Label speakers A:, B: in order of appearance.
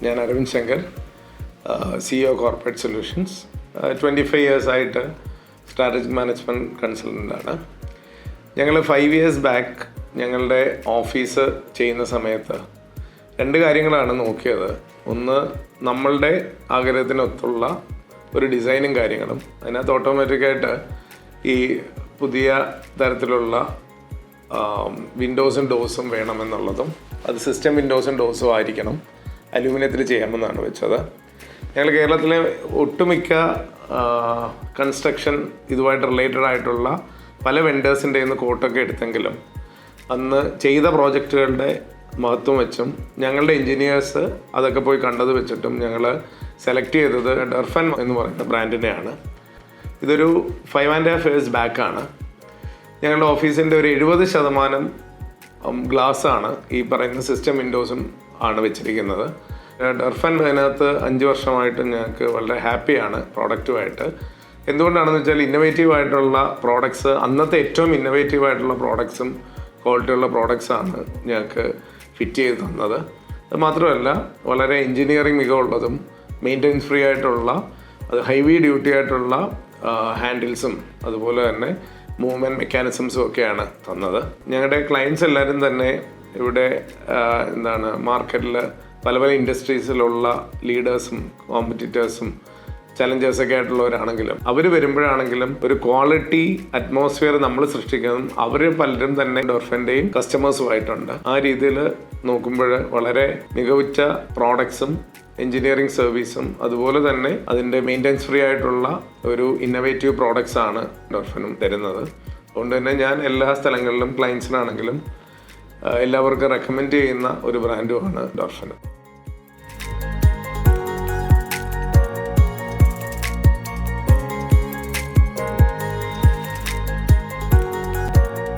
A: ഞാൻ Aravind Shankar, CEO corporate solutions. 25 ഇയേഴ്സായിട്ട് strategic management കൺസൾട്ടൻ്റാണ്. ഞങ്ങൾ 5 ഇയേഴ്സ് ബാക്ക് ഞങ്ങളുടെ ഓഫീസ് ചെയ്യുന്ന സമയത്ത് 2 കാര്യങ്ങളാണ് നോക്കിയത്. ഒന്ന്, നമ്മളുടെ ആഗ്രഹത്തിനൊത്തുള്ള ഒരു ഡിസൈനും കാര്യങ്ങളും. അതിനകത്ത് ഓട്ടോമാറ്റിക്കായിട്ട് ഈ പുതിയ തരത്തിലുള്ള വിൻഡോസും ഡോസും വേണമെന്നുള്ളതും, അത് സിസ്റ്റം വിൻഡോസും ഡോസും ആയിരിക്കണം, അലൂമിനിയത്തിൽ ചെയ്യാമെന്നാണ് വെച്ചത്. ഞങ്ങൾ കേരളത്തിലെ ഒട്ടുമിക്ക കൺസ്ട്രക്ഷൻ ഇതുമായിട്ട് റിലേറ്റഡ് ആയിട്ടുള്ള പല വെൻഡേഴ്സിൻ്റെ നിന്ന് കോട്ടൊക്കെ എടുത്തെങ്കിലും അന്ന് ചെയ്ത പ്രോജക്റ്റുകളുടെ മഹത്വം വെച്ചും ഞങ്ങളുടെ എൻജിനീയേഴ്സ് അതൊക്കെ പോയി കണ്ടത് വെച്ചിട്ടും ഞങ്ങൾ സെലക്ട് ചെയ്തത് ഡർഫൻ എന്ന് പറയുന്ന ബ്രാൻഡിനെയാണ്. ഇതൊരു 5.5 ഇയേഴ്സ് ബാക്കാണ്. ഞങ്ങളുടെ ഓഫീസിൻ്റെ ഒരു 70% ഗ്ലാസ്സാണ് ഈ പറയുന്ന സിസ്റ്റം വിൻഡോസും ആണ് വെച്ചിരിക്കുന്നത്. ഡർഫൻ അതിനകത്ത് 5 വർഷമായിട്ട് ഞങ്ങൾക്ക് വളരെ ഹാപ്പിയാണ് പ്രോഡക്റ്റുമായിട്ട്. എന്തുകൊണ്ടാണെന്ന് വെച്ചാൽ ഇന്നോവേറ്റീവ് ആയിട്ടുള്ള പ്രോഡക്ട്സ്, അന്നത്തെ ഏറ്റവും ഇന്നോവേറ്റീവ് ആയിട്ടുള്ള പ്രോഡക്ട്സും ക്വാളിറ്റിയുള്ള പ്രോഡക്ട്സാണ് ഞങ്ങൾക്ക് ഫിറ്റ് ചെയ്ത് തന്നത്. അത് മാത്രമല്ല, വളരെ എൻജിനീയറിംഗ് മികവുള്ളതും മെയിൻ്റെനൻസ് ഫ്രീ ആയിട്ടുള്ള, അത് ഹൈവി ഡ്യൂട്ടി ആയിട്ടുള്ള ഹാൻഡിൽസും അതുപോലെ തന്നെ മൂവ്മെൻറ്റ് മെക്കാനിസംസും ഒക്കെയാണ് തന്നത്. ഞങ്ങളുടെ ക്ലയൻസ് എല്ലാവരും തന്നെ ഇവിടെ മാർക്കറ്റിൽ പല ഇൻഡസ്ട്രീസിലുള്ള ലീഡേഴ്സും കോമ്പറ്റീറ്റേഴ്സും ചലഞ്ചേഴ്സൊക്കെ ആയിട്ടുള്ളവരാണെങ്കിലും അവർ വരുമ്പോഴാണെങ്കിലും ഒരു ക്വാളിറ്റി അറ്റ്മോസ്ഫിയർ നമ്മൾ സൃഷ്ടിക്കുന്നതും അവർ പലരും തന്നെ ഡോർഫൻ്റെയും കസ്റ്റമേഴ്സുമായിട്ടുണ്ട്. ആ രീതിയിൽ നോക്കുമ്പോൾ വളരെ മികവുറ്റ പ്രോഡക്ട്സും എൻജിനീയറിംഗ് സർവീസും അതുപോലെ തന്നെ അതിൻ്റെ മെയിൻ്റെനൻസ് ഫ്രീ ആയിട്ടുള്ള ഒരു ഇന്നോവേറ്റീവ് പ്രോഡക്ട്സ് ആണ് ഡോർഫനും തരുന്നത്. അതുകൊണ്ട് തന്നെ ഞാൻ എല്ലാ സ്ഥലങ്ങളിലും ക്ലയൻസിനാണെങ്കിലും എല്ലാവർക്കും റെക്കമെൻഡ് ചെയ്യുന്ന ഒരു ബ്രാൻഡുമാണ് ഡോർഫൻ.